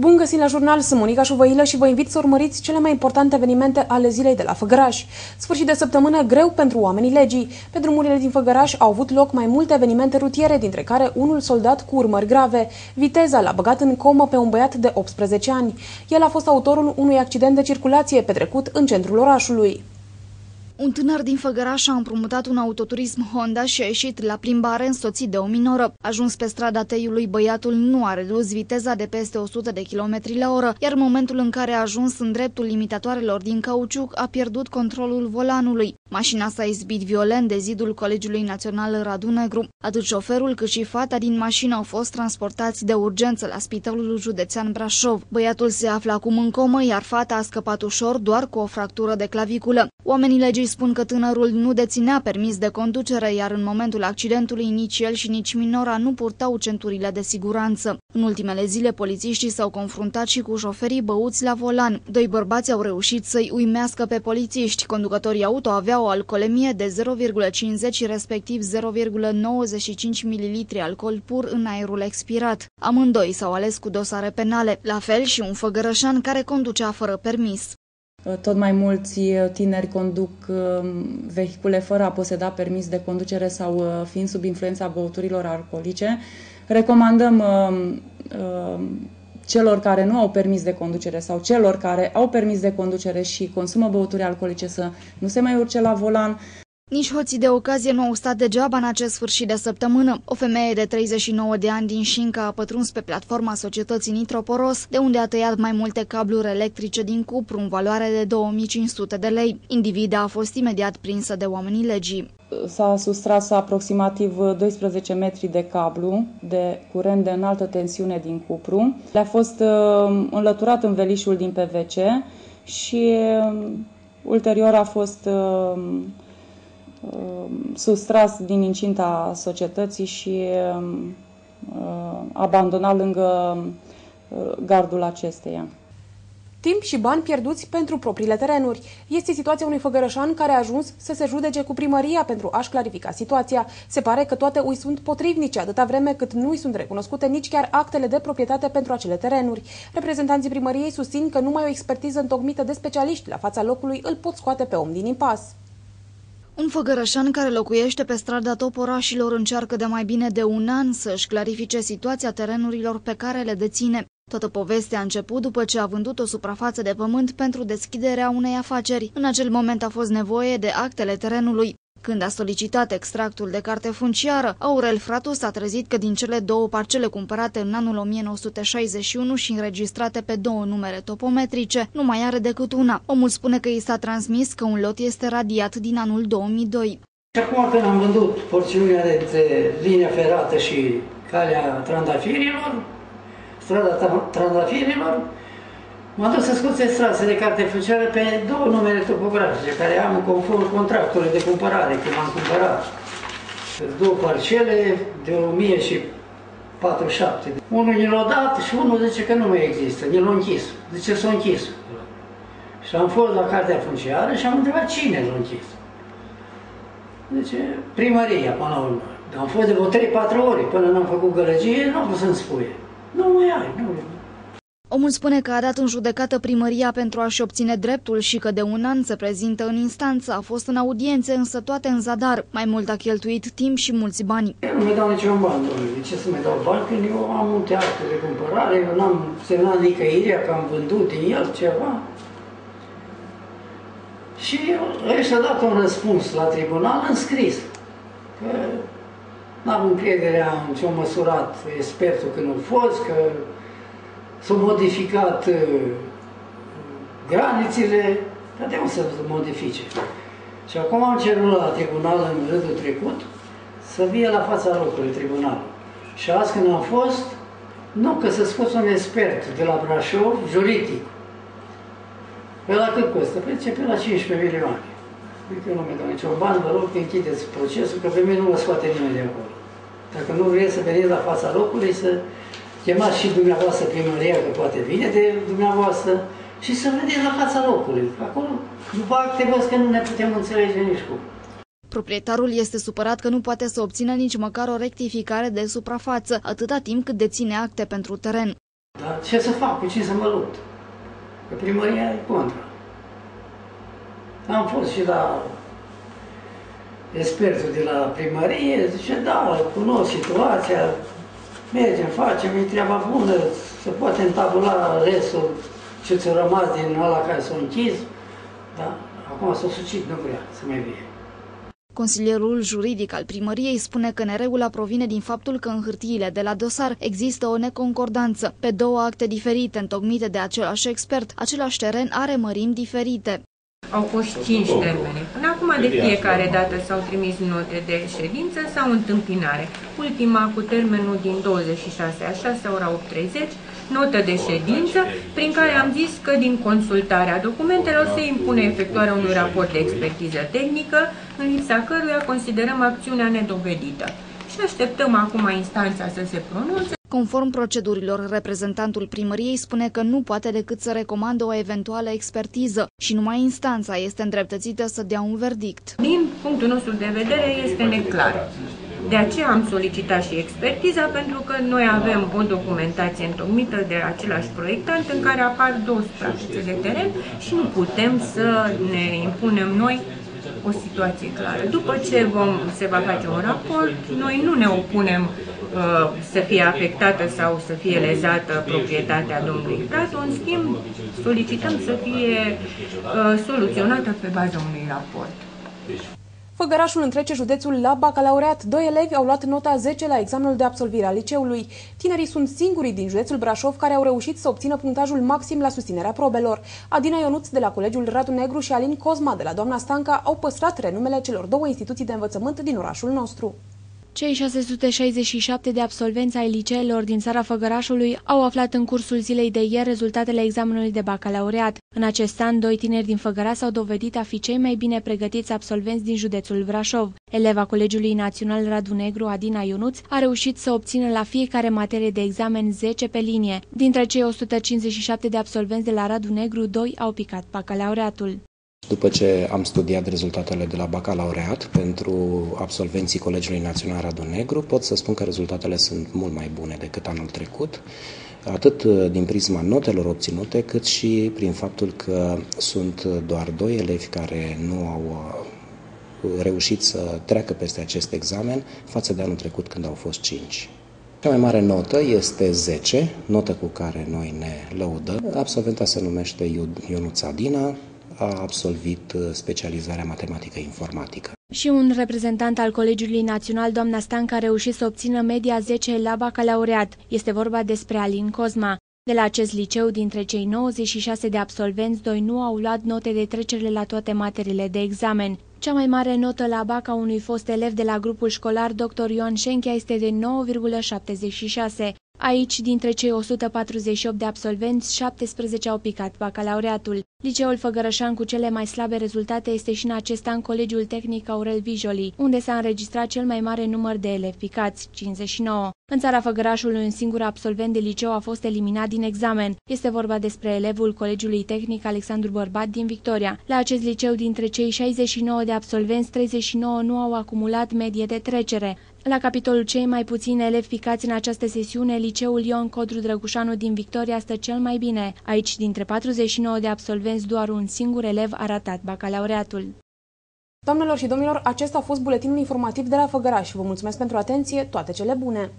Bun găsit la jurnal, sunt Monica Șuvăilă și vă invit să urmăriți cele mai importante evenimente ale zilei de la Făgăraș. Sfârșit de săptămână greu pentru oamenii legii. Pe drumurile din Făgăraș au avut loc mai multe evenimente rutiere, dintre care unul soldat cu urmări grave. Viteza l-a băgat în comă pe un băiat de 18 ani. El a fost autorul unui accident de circulație petrecut în centrul orașului. Un tânăr din Făgăraș a împrumutat un autoturism Honda și a ieșit la plimbare însoțit de o minoră. Ajuns pe strada Teiului, băiatul nu a redus viteza de peste 100 de km/h, iar în momentul în care a ajuns în dreptul limitatoarelor din cauciuc, a pierdut controlul volanului. Mașina s-a izbit violent de zidul Colegiului Național Radu Negru. Atât șoferul cât și fata din mașină au fost transportați de urgență la Spitalul Județean Brașov. Băiatul se află acum în comă, iar fata a scăpat ușor, doar cu o fractură de claviculă. Oamenii legii spun că tânărul nu deținea permis de conducere, iar în momentul accidentului nici el și nici minora nu purtau centurile de siguranță. În ultimele zile, polițiștii s-au confruntat și cu șoferii băuți la volan. Doi bărbați au reușit să-i uimească pe polițiști. Conducătorii auto aveau o alcoolemie de 0,50 respectiv 0,95 ml alcool pur în aerul expirat. Amândoi s-au ales cu dosare penale, la fel și un făgărășan care conducea fără permis. Tot mai mulți tineri conduc vehicule fără a poseda permis de conducere sau fiind sub influența băuturilor alcoolice. Recomandăm celor care nu au permis de conducere sau celor care au permis de conducere și consumă băuturi alcoolice să nu se mai urce la volan. Nici hoții de ocazie nu au stat degeaba în acest sfârșit de săptămână. O femeie de 39 de ani din Șinca a pătruns pe platforma societății Nitroporos, de unde a tăiat mai multe cabluri electrice din cupru în valoare de 2500 de lei. Individa a fost imediat prinsă de oamenii legii. S-a sustras aproximativ 12 metri de cablu de curent de înaltă tensiune din cupru. Le-a fost înlăturat învelișul din PVC și ulterior a fost sustras din incinta societății și abandonat lângă gardul acesteia. Timp și bani pierduți pentru propriile terenuri. Este situația unui făgărășan care a ajuns să se judece cu primăria pentru a-și clarifica situația. Se pare că toate îi sunt potrivnice, atâta vreme cât nu îi sunt recunoscute nici chiar actele de proprietate pentru acele terenuri. Reprezentanții primăriei susțin că numai o expertiză întocmită de specialiști la fața locului îl pot scoate pe om din impas. Un făgărășan care locuiește pe strada Toporașilor încearcă de mai bine de un an să-și clarifice situația terenurilor pe care le deține. Toată povestea a început după ce a vândut o suprafață de pământ pentru deschiderea unei afaceri. În acel moment a fost nevoie de actele terenului. Când a solicitat extractul de carte funciară, Aurel Fratu s-a trezit că din cele două parcele cumpărate în anul 1961 și înregistrate pe două numere topometrice, nu mai are decât una. Omul spune că i s-a transmis că un lot este radiat din anul 2002. Și acum când am vândut porțiunea dintre linia ferată și calea Trandafirilor, strada Trandafirilor, m-am dus să scot extrase de carte funciară pe două numere topografice, care am conform contractului de cumpărare, când am cumpărat două parcele de 1047. Unul ni l-a dat și unul zice că nu mai există, ni l-a închis. Zice s-a închis. Și am fost la cartea funciară și am întrebat cine l-a închis. Zice, primăria, până la urmă. Am fost de vreo 3-4 ore, până n-am făcut gălăgie, nu am putut să-mi spune. Nu mai ai, nu. Omul spune că a dat în judecată primăria pentru a-și obține dreptul și că de un an se prezintă în instanță, a fost în audiențe, însă toate în zadar. Mai mult a cheltuit timp și mulți bani. Eu nu mi dau niciun bani, domnule. De ce să mai dau bani? Când eu am multe acte de cumpărare, eu n-am semnat nicăieri că am vândut din el ceva. Și ăștia a dat un răspuns la tribunal în scris. Că n-am încrederea în ce-a măsurat expertul când a fost, că s-au modificat granițele, dar de unde să modifice? Și acum am cerut la tribunal în rândul trecut să vie la fața locului tribunalul. Și azi când am fost, nu că să scoți un expert de la Brașov, juridic. Pe la cât costă? Pe la 15 milioane. Uite, eu nu mi-e dau niciun bani, vă rog că închideți procesul, că pe mine nu vă scoate nimeni de acolo. Dacă nu vreți să veniți la fața locului, să chemați și dumneavoastră primăria, că poate vine de dumneavoastră, și să vedeți la fața locului. Acolo, după acte, văd că nu ne putem înțelege nici cum. Proprietarul este supărat că nu poate să obțină nici măcar o rectificare de suprafață, atâta timp cât deține acte pentru teren. Dar ce să fac? Cu cine să mă lupt? Că primăria e contra. Am fost și la expertul de la primărie, zice, da, cunosc situația, mergem, facem, e treaba bună, se poate întabula restul ce ți-a rămas din ăla care s-a închis, dar acum s-a sucit, nu vrea să mai vie. Consilierul juridic al primăriei spune că neregula provine din faptul că în hârtiile de la dosar există o neconcordanță. Pe două acte diferite întocmite de același expert, același teren are mărimi diferite. Au fost 5 termene. Până acum de fiecare dată s-au trimis note de ședință sau întâmpinare. Ultima cu termenul din 26/6 ora 8:30, notă de ședință, prin care am zis că din consultarea documentelor se impune efectuarea unui raport de expertiză tehnică, în lipsa căruia considerăm acțiunea nedovedită. Și așteptăm acum instanța să se pronunțe. Conform procedurilor, reprezentantul primăriei spune că nu poate decât să recomandă o eventuală expertiză și numai instanța este îndreptățită să dea un verdict. Din punctul nostru de vedere este neclar. De aceea am solicitat și expertiza, pentru că noi avem o documentație întocmită de același proiectant în care apar două suprafețe de teren și nu putem să ne impunem noi o situație clară. După ce se va face un raport, noi nu ne opunem să fie afectată sau să fie lezată proprietatea domnului Pratu, în schimb solicităm să fie soluționată pe baza unui raport. Făgărașul întrece județul la bacalaureat. 2 elevi au luat nota 10 la examenul de absolvire al liceului. Tinerii sunt singurii din județul Brașov care au reușit să obțină punctajul maxim la susținerea probelor. Adina Ionuț de la Colegiul Radu Negru și Alin Cosma de la Doamna Stanca au păstrat renumele celor două instituții de învățământ din orașul nostru. Cei 667 de absolvenți ai liceelor din țara Făgărașului au aflat în cursul zilei de ieri rezultatele examenului de bacalaureat. În acest an, 2 tineri din Făgăraș s-au dovedit a fi cei mai bine pregătiți absolvenți din județul Brașov. Eleva Colegiului Național Radu Negru, Adina Ionuț, a reușit să obțină la fiecare materie de examen 10 pe linie. Dintre cei 157 de absolvenți de la Radu Negru, 2 au picat bacalaureatul. După ce am studiat rezultatele de la bacalaureat pentru absolvenții Colegiului Național Radu Negru, pot să spun că rezultatele sunt mult mai bune decât anul trecut, atât din prisma notelor obținute, cât și prin faptul că sunt doar 2 elevi care nu au reușit să treacă peste acest examen, față de anul trecut când au fost 5. Cea mai mare notă este 10, notă cu care noi ne lăudăm. Absolventa se numește Ionuț Adina, a absolvit specializarea matematică-informatică. Și un reprezentant al Colegiului Național, doamna Stanca, a reușit să obțină media 10 la bacalaureat. Este vorba despre Alin Cosma. De la acest liceu, dintre cei 96 de absolvenți, 2 nu au luat note de trecere la toate materiile de examen. Cea mai mare notă la BAC a unui fost elev de la grupul școlar Dr. Ioan Șenchea este de 9,76. Aici, dintre cei 148 de absolvenți, 17 au picat bacalaureatul. Liceul făgărășan cu cele mai slabe rezultate este și în acest an Colegiul Tehnic Aurel Vijoli, unde s-a înregistrat cel mai mare număr de elevi picați, 59. În țara Făgărașului, un singur absolvent de liceu a fost eliminat din examen. Este vorba despre elevul Colegiului Tehnic Alexandru Bărbat din Victoria. La acest liceu, dintre cei 69 de absolvenți, 39 nu au acumulat medie de trecere. La capitolul cei mai puțini elevi picați în această sesiune, liceul Ion Codru Drăgușanu din Victoria stă cel mai bine. Aici, dintre 49 de absolvenți, doar un singur elev a ratat bacalaureatul. Doamnelor și domnilor, acesta a fost buletinul informativ de la Făgăraș. Vă mulțumesc pentru atenție, toate cele bune!